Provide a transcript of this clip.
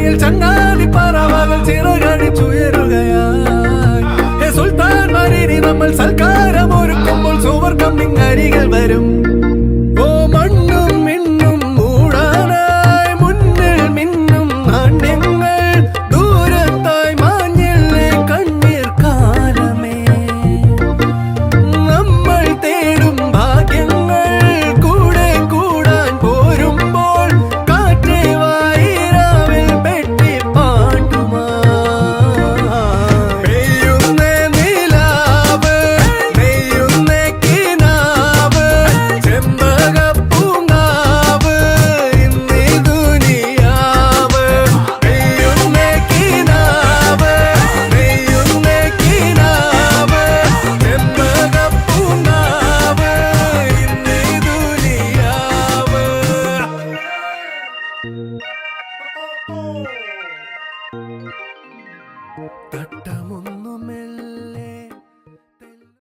മുന്നിൽ ചങ്ങാതി പറവകൾ ചിറകടിച്ചുയരുകയായി സുൽത്താൻമാരിനി നമ്മൾ സൽക്കാരം ഒരുക്കുമ്പോൾ സൂപ്പർ കമ്മിങ് അരികൾ വരും മണ്ണും മിന്നും മൂടാനായി മുന്നിൽ മിന്നും നാണ്യങ്ങൾ ദൂരത്തായി മാഞ്ഞില്ലേ കണ്ണീർ കാലമേ നമ്മൾ തേടും ഭാഗ്യങ്ങൾ കൂടെ കൂടാൻ പോരുമ്പോൾ കാറ്റേ വായിരാവിൽ പെട്ടി പാട്ടുമാ പെയ്യുന്നേ നിലാവ് നെയ്യുന്നേ കിനാവ് ചെമ്പകപ്പൂങ്കാവ് ഇന്നീ ദുനിയാവ് പെയ്യുന്നേ കിനാവ് നെയ്യുന്നേ കിനാവ് ചെമ്പകപ്പൂങ്കാവ് ഇന്നീ ദുനിയാവ്